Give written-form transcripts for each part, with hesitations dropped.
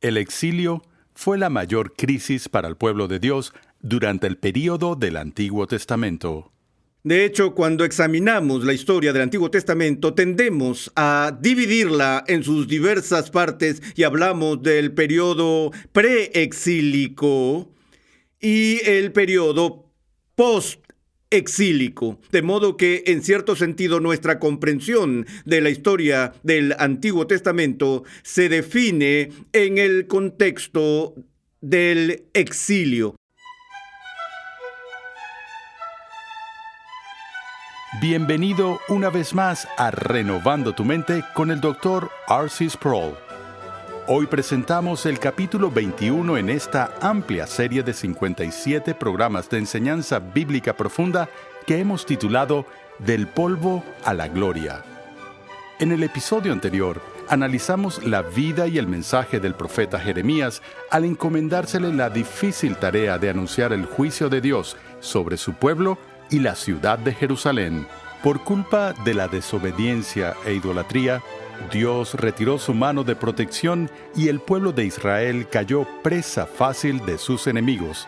El exilio fue la mayor crisis para el pueblo de Dios durante el período del Antiguo Testamento. De hecho, cuando examinamos la historia del Antiguo Testamento, tendemos a dividirla en sus diversas partes y hablamos del periodo preexílico y el periodo post-exílico. De modo que, en cierto sentido, nuestra comprensión de la historia del Antiguo Testamento se define en el contexto del exilio. Bienvenido una vez más a Renovando tu Mente con el Dr. R.C. Sproul. Hoy presentamos el capítulo 21 en esta amplia serie de 57 programas de enseñanza bíblica profunda que hemos titulado Del polvo a la gloria. En el episodio anterior, analizamos la vida y el mensaje del profeta Jeremías al encomendársele la difícil tarea de anunciar el juicio de Dios sobre su pueblo y la ciudad de Jerusalén. Por culpa de la desobediencia e idolatría, Dios retiró su mano de protección y el pueblo de Israel cayó presa fácil de sus enemigos.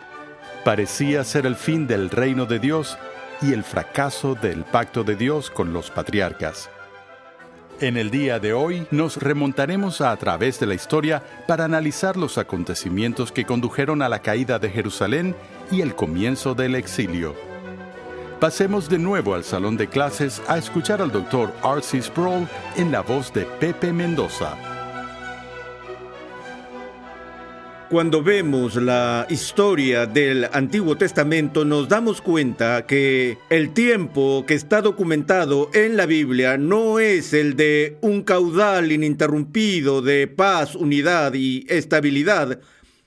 Parecía ser el fin del reino de Dios y el fracaso del pacto de Dios con los patriarcas. En el día de hoy nos remontaremos a través de la historia para analizar los acontecimientos que condujeron a la caída de Jerusalén y el comienzo del exilio. Pasemos de nuevo al salón de clases a escuchar al Dr. R.C. Sproul en la voz de Pepe Mendoza. Cuando vemos la historia del Antiguo Testamento, nos damos cuenta que el tiempo que está documentado en la Biblia no es el de un caudal ininterrumpido de paz, unidad y estabilidad,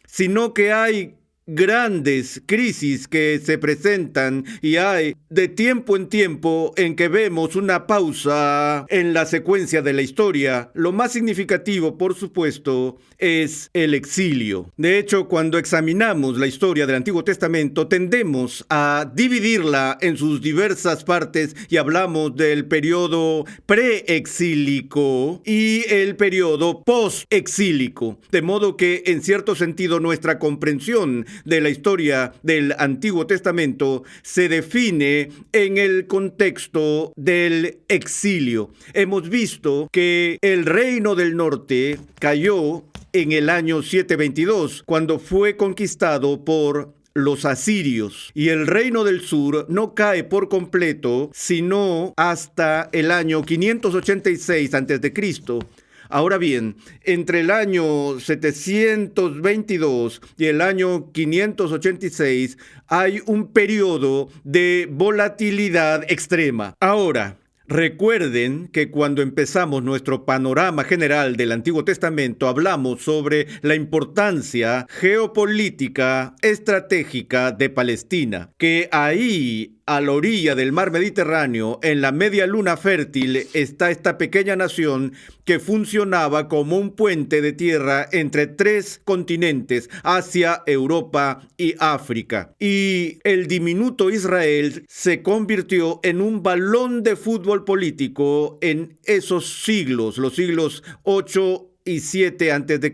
sino que hay grandes crisis que se presentan y hay de tiempo en tiempo en que vemos una pausa en la secuencia de la historia. Lo más significativo, por supuesto, es el exilio. De hecho, cuando examinamos la historia del Antiguo Testamento, tendemos a dividirla en sus diversas partes y hablamos del periodo preexílico y el periodo postexílico. De modo que, en cierto sentido, nuestra comprensión de la historia del Antiguo Testamento se define en el contexto del exilio. Hemos visto que el reino del norte cayó en el año 722, cuando fue conquistado por los asirios, y el reino del sur no cae por completo sino hasta el año 586 a.C. Ahora bien, entre el año 722 y el año 586 hay un periodo de volatilidad extrema. Ahora, recuerden que cuando empezamos nuestro panorama general del Antiguo Testamento hablamos sobre la importancia geopolítica estratégica de Palestina, que ahí a la orilla del mar Mediterráneo, en la media luna fértil, está esta pequeña nación que funcionaba como un puente de tierra entre tres continentes, Asia, Europa y África. Y el diminuto Israel se convirtió en un balón de fútbol político en esos siglos, los siglos 8 y 7 a.C.,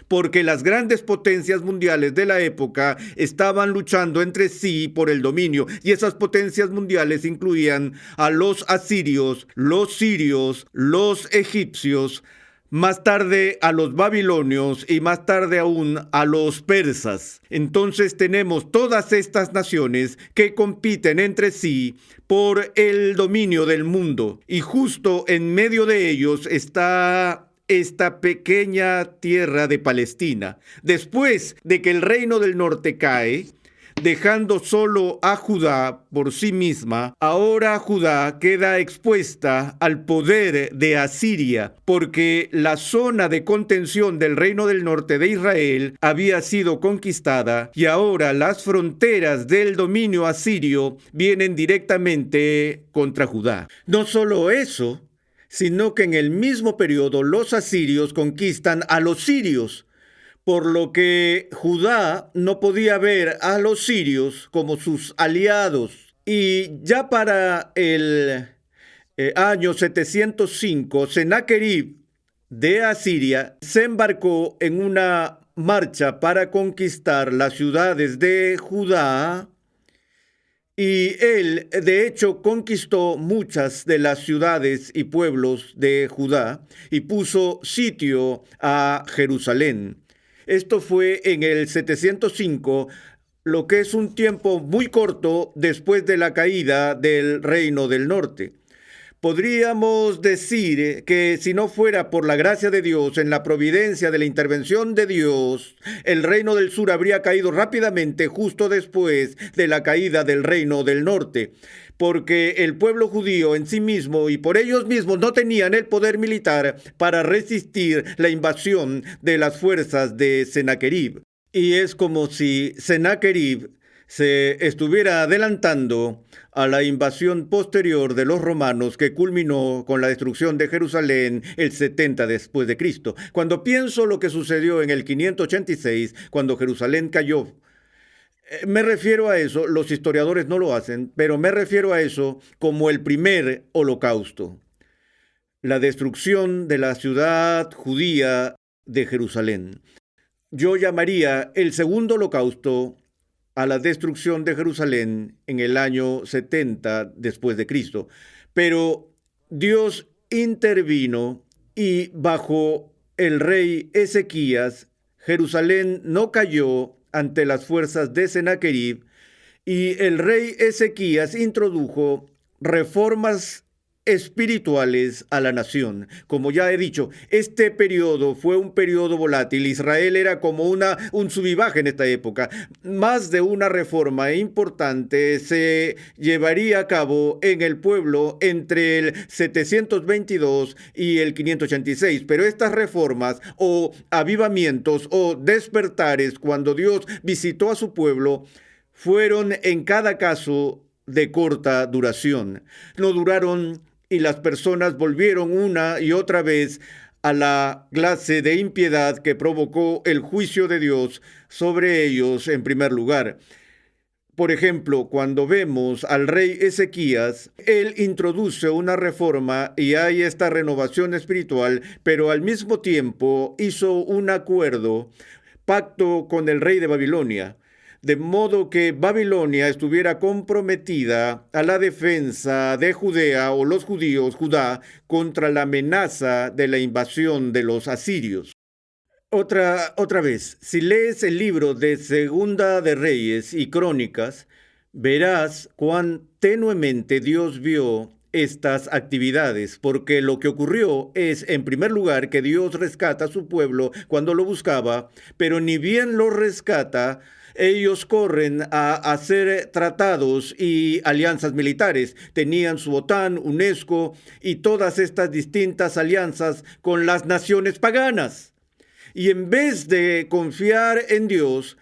porque las grandes potencias mundiales de la época estaban luchando entre sí por el dominio, y esas potencias mundiales incluían a los asirios, los sirios, los egipcios, más tarde a los babilonios y más tarde aún a los persas. Entonces tenemos todas estas naciones que compiten entre sí por el dominio del mundo, y justo en medio de ellos está esta pequeña tierra de Palestina. Después de que el reino del norte cae, dejando solo a Judá por sí misma, ahora Judá queda expuesta al poder de Asiria, porque la zona de contención del reino del norte de Israel había sido conquistada y ahora las fronteras del dominio asirio vienen directamente contra Judá. No solo eso, sino que en el mismo periodo los asirios conquistan a los sirios, por lo que Judá no podía ver a los sirios como sus aliados. Y ya para el año 705, Sennacherib de Asiria, se embarcó en una marcha para conquistar las ciudades de Judá. Y él, de hecho, conquistó muchas de las ciudades y pueblos de Judá y puso sitio a Jerusalén. Esto fue en el 705, lo que es un tiempo muy corto después de la caída del Reino del Norte. Podríamos decir que si no fuera por la gracia de Dios, en la providencia de la intervención de Dios, el reino del sur habría caído rápidamente justo después de la caída del reino del norte, porque el pueblo judío en sí mismo y por ellos mismos no tenían el poder militar para resistir la invasión de las fuerzas de Sennacherib. Y es como si Sennacherib se estuviera adelantando a la invasión posterior de los romanos que culminó con la destrucción de Jerusalén el 70 después de Cristo. Cuando pienso lo que sucedió en el 586, cuando Jerusalén cayó, me refiero a eso, los historiadores no lo hacen, pero me refiero a eso como el primer holocausto, la destrucción de la ciudad judía de Jerusalén. Yo llamaría el segundo holocausto a la destrucción de Jerusalén en el año 70 después de Cristo. Pero Dios intervino y bajo el rey Ezequías, Jerusalén no cayó ante las fuerzas de Sennacherib y el rey Ezequías introdujo reformas espirituales a la nación. Como ya he dicho, este periodo fue un periodo volátil. Israel era como un sub y baja en esta época. Más de una reforma importante se llevaría a cabo en el pueblo entre el 722 y el 586. Pero estas reformas o avivamientos o despertares cuando Dios visitó a su pueblo fueron en cada caso de corta duración. No duraron y las personas volvieron una y otra vez a la clase de impiedad que provocó el juicio de Dios sobre ellos en primer lugar. Por ejemplo, cuando vemos al rey Ezequías, él introduce una reforma y hay esta renovación espiritual, pero al mismo tiempo hizo un pacto con el rey de Babilonia, de modo que Babilonia estuviera comprometida a la defensa de Judea o los judíos, Judá, contra la amenaza de la invasión de los asirios. Otra vez, si lees el libro de Segunda de Reyes y Crónicas, verás cuán tenuemente Dios vio estas actividades, porque lo que ocurrió es, en primer lugar, que Dios rescata a su pueblo cuando lo buscaba, pero ni bien lo rescata, ellos corren a hacer tratados y alianzas militares. Tenían su OTAN, UNESCO y todas estas distintas alianzas con las naciones paganas. Y en vez de confiar en Dios,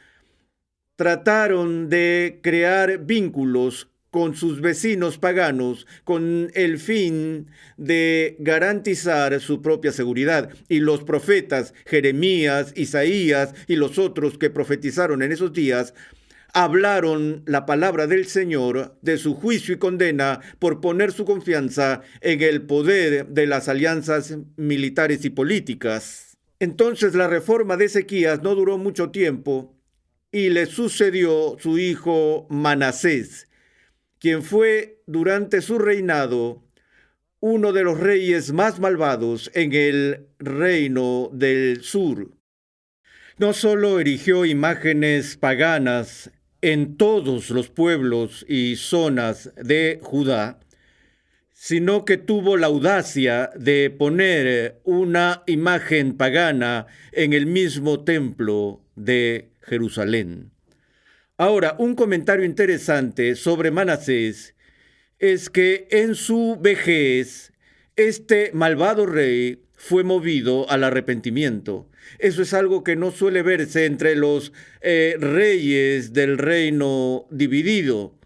trataron de crear vínculos con sus vecinos paganos con el fin de garantizar su propia seguridad. Y los profetas Jeremías, Isaías y los otros que profetizaron en esos días hablaron la palabra del Señor de su juicio y condena por poner su confianza en el poder de las alianzas militares y políticas. Entonces la reforma de Ezequías no duró mucho tiempo y le sucedió su hijo Manasés, quien fue durante su reinado uno de los reyes más malvados en el reino del sur. No solo erigió imágenes paganas en todos los pueblos y zonas de Judá, sino que tuvo la audacia de poner una imagen pagana en el mismo templo de Jerusalén. Ahora, un comentario interesante sobre Manasés es que en su vejez, este malvado rey fue movido al arrepentimiento. Eso es algo que no suele verse entre los reyes del reino dividido.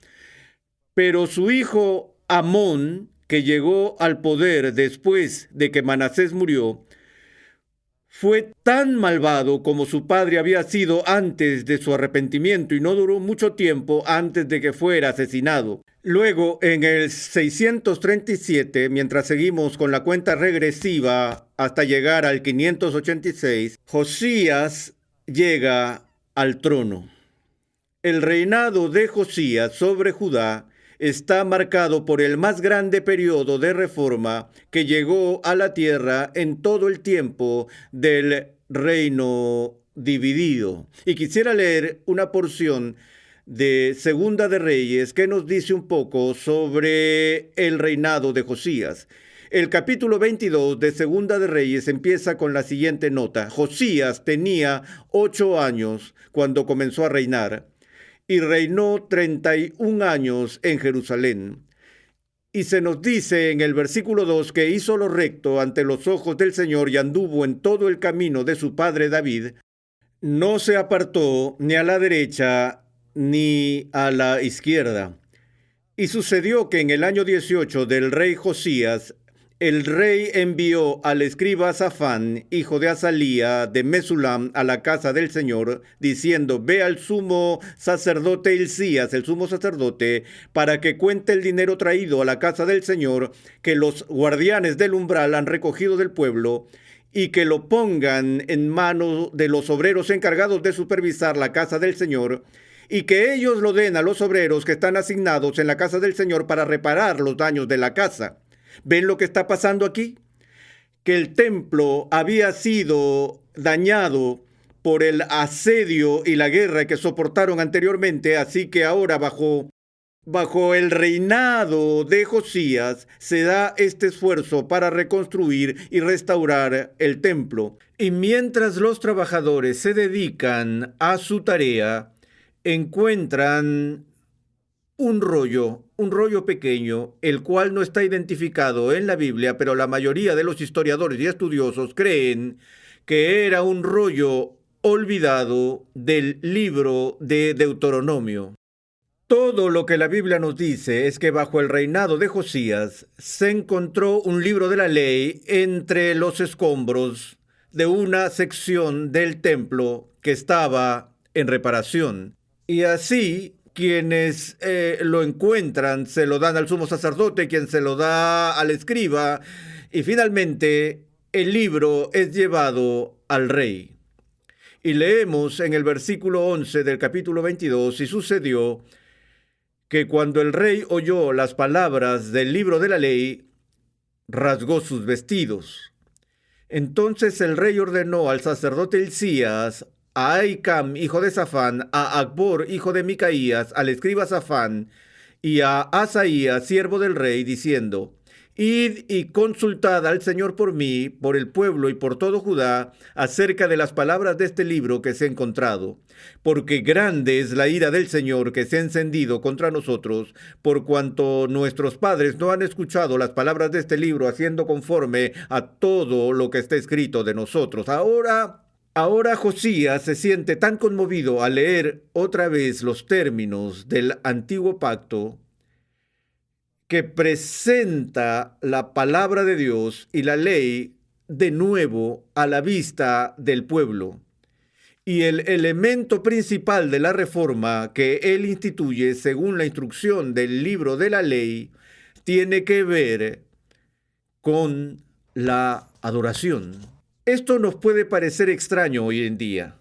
Pero su hijo Amón, que llegó al poder después de que Manasés murió, fue tan malvado como su padre había sido antes de su arrepentimiento y no duró mucho tiempo antes de que fuera asesinado. Luego, en el 637, mientras seguimos con la cuenta regresiva hasta llegar al 586, Josías llega al trono. El reinado de Josías sobre Judá está marcado por el más grande periodo de reforma que llegó a la tierra en todo el tiempo del reino dividido. Y quisiera leer una porción de Segunda de Reyes que nos dice un poco sobre el reinado de Josías. El capítulo 22 de Segunda de Reyes empieza con la siguiente nota. Josías tenía 8 años cuando comenzó a reinar y reinó 31 años en Jerusalén. Y se nos dice en el versículo 2 que hizo lo recto ante los ojos del Señor y anduvo en todo el camino de su padre David. No se apartó ni a la derecha ni a la izquierda. Y sucedió que en el año 18 del rey Josías, el rey envió al escriba Safán, hijo de Azalía, de Mesulam, a la casa del Señor, diciendo: ve al sumo sacerdote Hilcías, el sumo sacerdote, para que cuente el dinero traído a la casa del Señor, que los guardianes del umbral han recogido del pueblo, y que lo pongan en manos de los obreros encargados de supervisar la casa del Señor, y que ellos lo den a los obreros que están asignados en la casa del Señor para reparar los daños de la casa. ¿Ven lo que está pasando aquí? Que el templo había sido dañado por el asedio y la guerra que soportaron anteriormente, así que ahora bajo el reinado de Josías se da este esfuerzo para reconstruir y restaurar el templo. Y mientras los trabajadores se dedican a su tarea, encuentran un rollo pequeño, el cual no está identificado en la Biblia, pero la mayoría de los historiadores y estudiosos creen que era un rollo olvidado del libro de Deuteronomio. Todo lo que la Biblia nos dice es que bajo el reinado de Josías se encontró un libro de la ley entre los escombros de una sección del templo que estaba en reparación. Y así, quienes lo encuentran se lo dan al sumo sacerdote, quien se lo da al escriba, y finalmente el libro es llevado al rey. Y leemos en el versículo 11 del capítulo 22, y sucedió que cuando el rey oyó las palabras del libro de la ley, rasgó sus vestidos. Entonces el rey ordenó al sacerdote Hilcías, a Ahicam, hijo de Safán, a Acbor, hijo de Micaías, al escriba Safán, y a Asaías, siervo del rey, diciendo: id y consultad al Señor por mí, por el pueblo y por todo Judá, acerca de las palabras de este libro que se ha encontrado. Porque grande es la ira del Señor que se ha encendido contra nosotros, por cuanto nuestros padres no han escuchado las palabras de este libro, haciendo conforme a todo lo que está escrito de nosotros. Ahora Josías se siente tan conmovido al leer otra vez los términos del antiguo pacto, que presenta la palabra de Dios y la ley de nuevo a la vista del pueblo. Y el elemento principal de la reforma que él instituye según la instrucción del libro de la ley tiene que ver con la adoración. Esto nos puede parecer extraño hoy en día,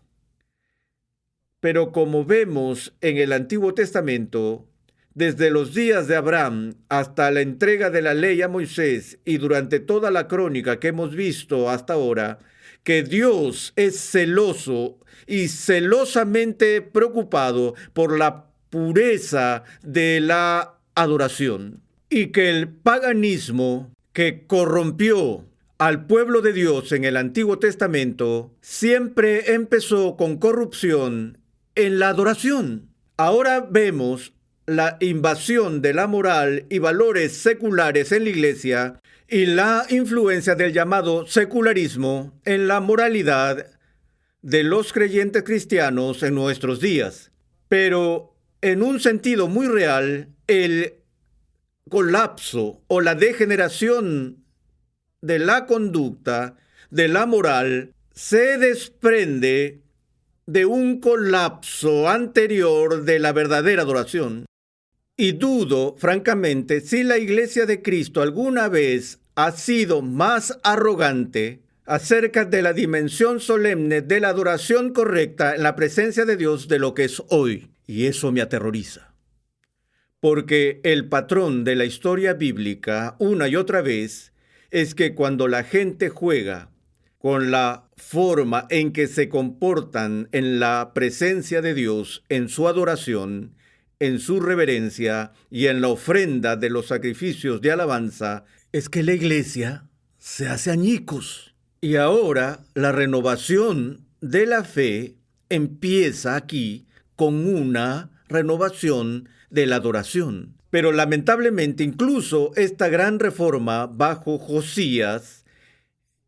pero como vemos en el Antiguo Testamento, desde los días de Abraham hasta la entrega de la ley a Moisés y durante toda la crónica que hemos visto hasta ahora, que Dios es celoso y celosamente preocupado por la pureza de la adoración, y que el paganismo que corrompió al pueblo de Dios en el Antiguo Testamento siempre empezó con corrupción en la adoración. Ahora vemos la invasión de la moral y valores seculares en la iglesia y la influencia del llamado secularismo en la moralidad de los creyentes cristianos en nuestros días. Pero en un sentido muy real, el colapso o la degeneración de la conducta, de la moral, se desprende de un colapso anterior de la verdadera adoración. Y dudo, francamente, si la Iglesia de Cristo alguna vez ha sido más arrogante acerca de la dimensión solemne de la adoración correcta en la presencia de Dios de lo que es hoy. Y eso me aterroriza. Porque el patrón de la historia bíblica, una y otra vez, es que cuando la gente juega con la forma en que se comportan en la presencia de Dios, en su adoración, en su reverencia y en la ofrenda de los sacrificios de alabanza, es que la iglesia se hace añicos. Y ahora la renovación de la fe empieza aquí con una renovación de la adoración. Pero lamentablemente incluso esta gran reforma bajo Josías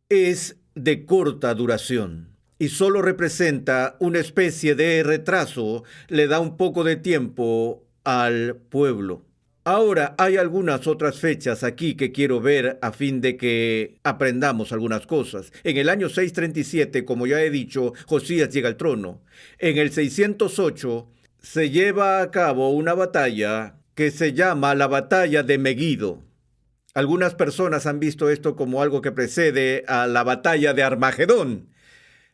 es de corta duración y solo representa una especie de retraso, le da un poco de tiempo al pueblo. Ahora hay algunas otras fechas aquí que quiero ver a fin de que aprendamos algunas cosas. En el año 637, como ya he dicho, Josías llega al trono. En el 608 se lleva a cabo una batalla que se llama la batalla de Megido. Algunas personas han visto esto como algo que precede a la batalla de Armagedón,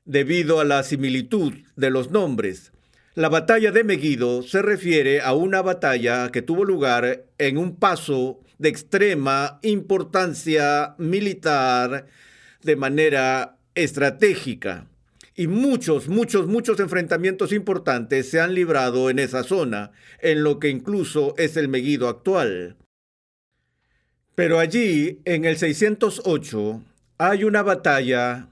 debido a la similitud de los nombres. La batalla de Megido se refiere a una batalla que tuvo lugar en un paso de extrema importancia militar de manera estratégica. Y muchos enfrentamientos importantes se han librado en esa zona, en lo que incluso es el Megido actual. Pero allí, en el 608, hay una batalla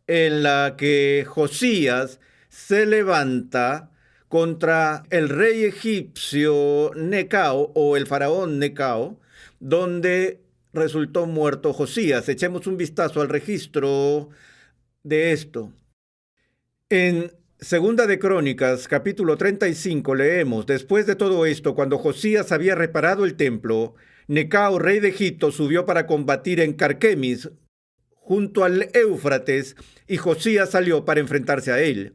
en la que Josías se levanta contra el rey egipcio Necao, o el faraón Necao, donde resultó muerto Josías. Echemos un vistazo al registro de esto. En Segunda de Crónicas, capítulo 35, leemos: después de todo esto, cuando Josías había reparado el templo, Necao, rey de Egipto, subió para combatir en Carquemis, junto al Éufrates, y Josías salió para enfrentarse a él.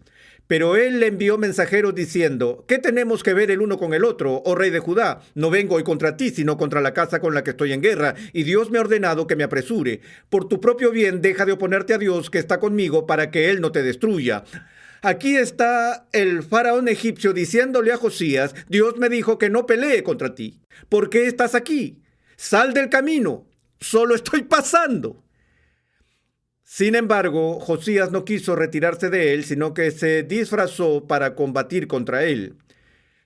Pero él le envió mensajeros diciendo: ¿qué tenemos que ver el uno con el otro, oh rey de Judá? No vengo hoy contra ti, sino contra la casa con la que estoy en guerra, y Dios me ha ordenado que me apresure. Por tu propio bien, deja de oponerte a Dios que está conmigo para que él no te destruya. Aquí está el faraón egipcio diciéndole a Josías: Dios me dijo que no pelee contra ti. ¿Por qué estás aquí? Sal del camino. Solo estoy pasando. Sin embargo, Josías no quiso retirarse de él, sino que se disfrazó para combatir contra él.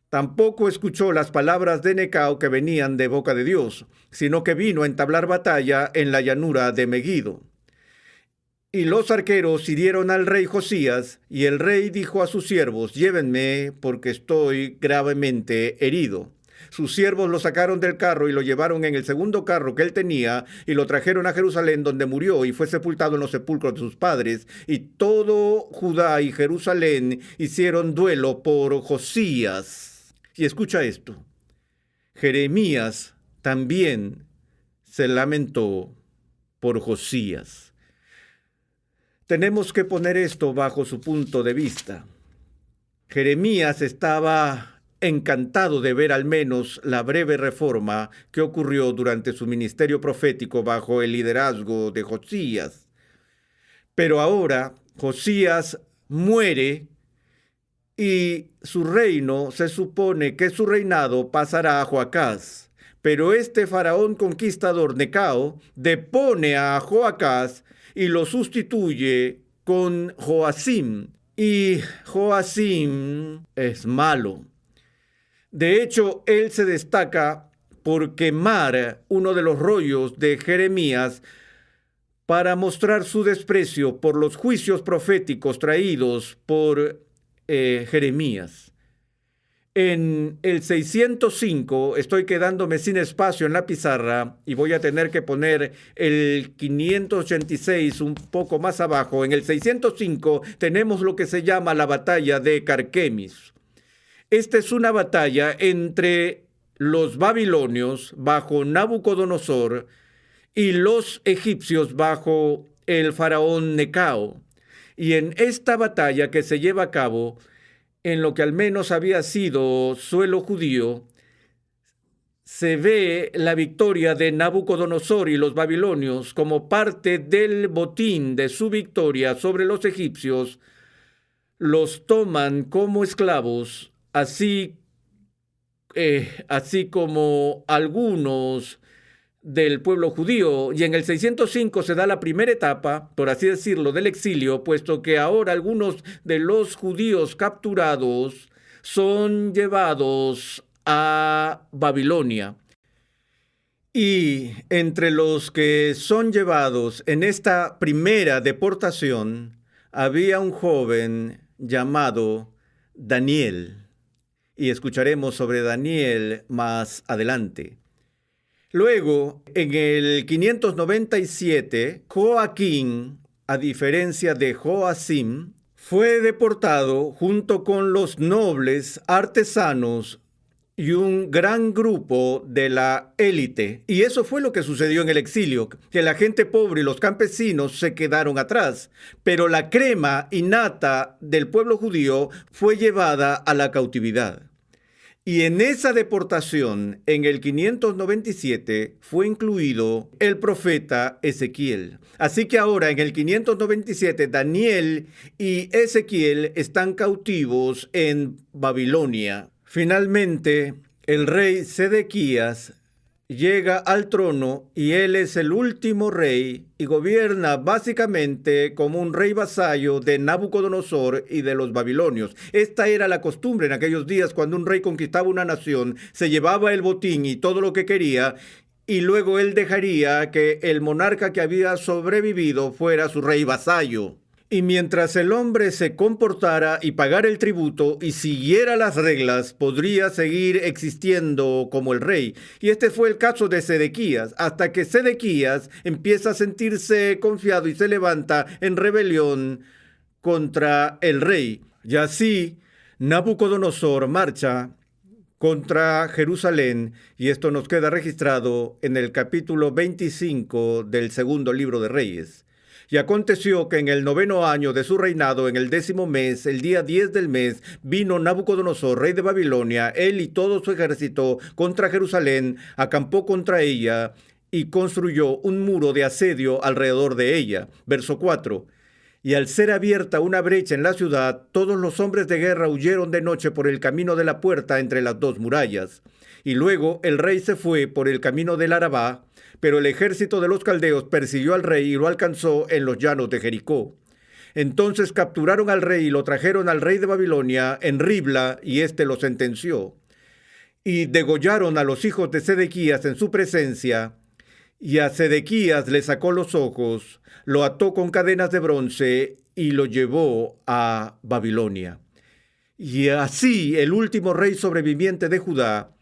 Tampoco escuchó las palabras de Necao que venían de boca de Dios, sino que vino a entablar batalla en la llanura de Megido. Y los arqueros hirieron al rey Josías, y el rey dijo a sus siervos: llévenme, porque estoy gravemente herido. Sus siervos lo sacaron del carro y lo llevaron en el segundo carro que él tenía y lo trajeron a Jerusalén, donde murió y fue sepultado en los sepulcros de sus padres. Y todo Judá y Jerusalén hicieron duelo por Josías. Y escucha esto: Jeremías también se lamentó por Josías. Tenemos que poner esto bajo su punto de vista. Jeremías estaba encantado de ver al menos la breve reforma que ocurrió durante su ministerio profético bajo el liderazgo de Josías. Pero ahora Josías muere y su reino, se supone que su reinado pasará a Joacás. Pero este faraón conquistador Necao depone a Joacás y lo sustituye con Joacim. Y Joacim es malo. De hecho, él se destaca por quemar uno de los rollos de Jeremías para mostrar su desprecio por los juicios proféticos traídos por Jeremías. En el 605, estoy quedándome sin espacio en la pizarra y voy a tener que poner el 586 un poco más abajo. En el 605 tenemos lo que se llama la batalla de Carquemis. Esta es una batalla entre los babilonios bajo Nabucodonosor y los egipcios bajo el faraón Necao. Y en esta batalla que se lleva a cabo en lo que al menos había sido suelo judío, se ve la victoria de Nabucodonosor y los babilonios como parte del botín de su victoria sobre los egipcios. Los toman como esclavos, así como algunos del pueblo judío, y en el 605 se da la primera etapa, por así decirlo, del exilio, puesto que ahora algunos de los judíos capturados son llevados a Babilonia. Y entre los que son llevados en esta primera deportación, había un joven llamado Daniel, y escucharemos sobre Daniel más adelante. Luego, en el 597, Joaquín, a diferencia de Joacim, fue deportado junto con los nobles, artesanos y un gran grupo de la élite. Y eso fue lo que sucedió en el exilio, que la gente pobre y los campesinos se quedaron atrás, pero la crema innata del pueblo judío fue llevada a la cautividad. Y en esa deportación, en el 597, fue incluido el profeta Ezequiel. Así que ahora, en el 597, Daniel y Ezequiel están cautivos en Babilonia. Finalmente, el rey Sedequías llega al trono y él es el último rey y gobierna básicamente como un rey vasallo de Nabucodonosor y de los babilonios. Esta era la costumbre en aquellos días. Cuando un rey conquistaba una nación, se llevaba el botín y todo lo que quería, y luego él dejaría que el monarca que había sobrevivido fuera su rey vasallo. Y mientras el hombre se comportara y pagara el tributo y siguiera las reglas, podría seguir existiendo como el rey. Y este fue el caso de Sedequías, hasta que Sedequías empieza a sentirse confiado y se levanta en rebelión contra el rey. Y así Nabucodonosor marcha contra Jerusalén, y esto nos queda registrado en el capítulo 25 del segundo libro de Reyes. Y aconteció que en el 9º año de su reinado, en el 10º mes, el día 10 del mes, vino Nabucodonosor, rey de Babilonia, él y todo su ejército, contra Jerusalén, acampó contra ella y construyó un muro de asedio alrededor de ella. Verso 4. Y al ser abierta una brecha en la ciudad, todos los hombres de guerra huyeron de noche por el camino de la puerta entre las dos murallas. Y luego el rey se fue por el camino del Arabá, pero el ejército de los caldeos persiguió al rey y lo alcanzó en los llanos de Jericó. Entonces capturaron al rey y lo trajeron al rey de Babilonia en Ribla, y éste lo sentenció. Y degollaron a los hijos de Sedequías en su presencia, y a Sedequías le sacó los ojos, lo ató con cadenas de bronce y lo llevó a Babilonia. Y así el último rey sobreviviente de Judá,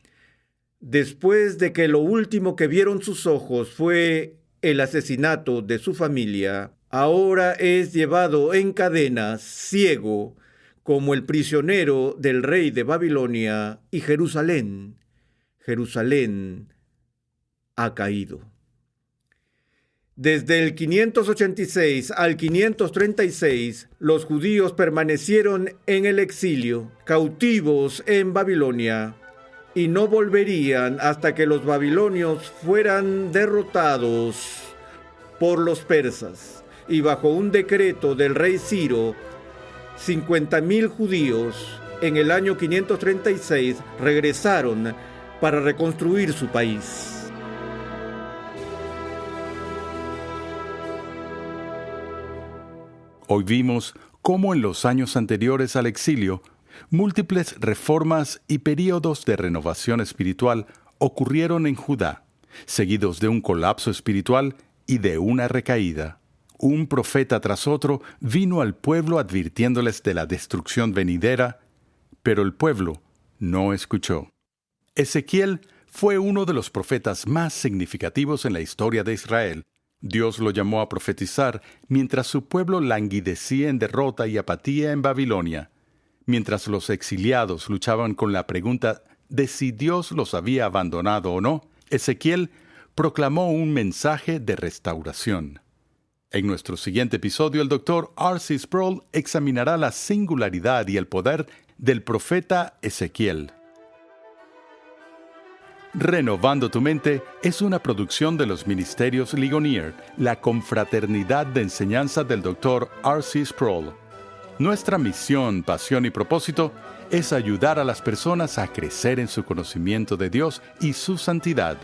después de que lo último que vieron sus ojos fue el asesinato de su familia, ahora es llevado en cadenas, ciego, como el prisionero del rey de Babilonia, y Jerusalén ha caído. Desde el 586 al 536, los judíos permanecieron en el exilio, cautivos en Babilonia, y no volverían hasta que los babilonios fueran derrotados por los persas. Y bajo un decreto del rey Ciro, 50,000 judíos en el año 536 regresaron para reconstruir su país. Hoy vimos cómo en los años anteriores al exilio, múltiples reformas y períodos de renovación espiritual ocurrieron en Judá, seguidos de un colapso espiritual y de una recaída. Un profeta tras otro vino al pueblo advirtiéndoles de la destrucción venidera, pero el pueblo no escuchó. Ezequiel fue uno de los profetas más significativos en la historia de Israel. Dios lo llamó a profetizar mientras su pueblo languidecía en derrota y apatía en Babilonia. Mientras los exiliados luchaban con la pregunta de si Dios los había abandonado o no, Ezequiel proclamó un mensaje de restauración. En nuestro siguiente episodio, el Dr. R.C. Sproul examinará la singularidad y el poder del profeta Ezequiel. Renovando tu Mente es una producción de los Ministerios Ligonier, la confraternidad de enseñanza del Dr. R.C. Sproul. Nuestra misión, pasión y propósito es ayudar a las personas a crecer en su conocimiento de Dios y su santidad.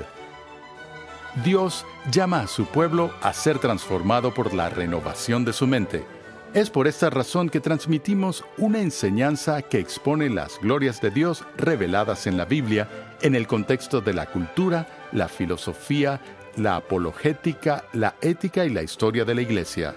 Dios llama a su pueblo a ser transformado por la renovación de su mente. Es por esta razón que transmitimos una enseñanza que expone las glorias de Dios reveladas en la Biblia en el contexto de la cultura, la filosofía, la apologética, la ética y la historia de la Iglesia.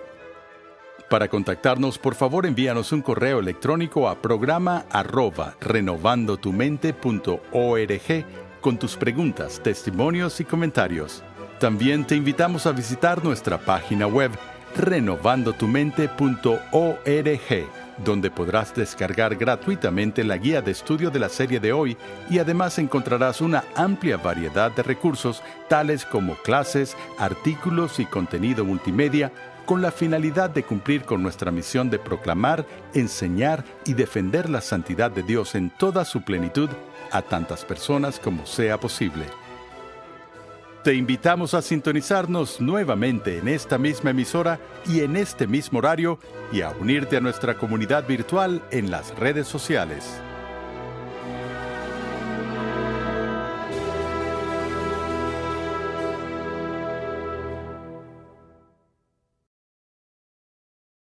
Para contactarnos, por favor, envíanos un correo electrónico a programa@renovandotumente.org con tus preguntas, testimonios y comentarios. También te invitamos a visitar nuestra página web renovandotumente.org, donde podrás descargar gratuitamente la guía de estudio de la serie de hoy y además encontrarás una amplia variedad de recursos, tales como clases, artículos y contenido multimedia, con la finalidad de cumplir con nuestra misión de proclamar, enseñar y defender la santidad de Dios en toda su plenitud a tantas personas como sea posible. Te invitamos a sintonizarnos nuevamente en esta misma emisora y en este mismo horario y a unirte a nuestra comunidad virtual en las redes sociales.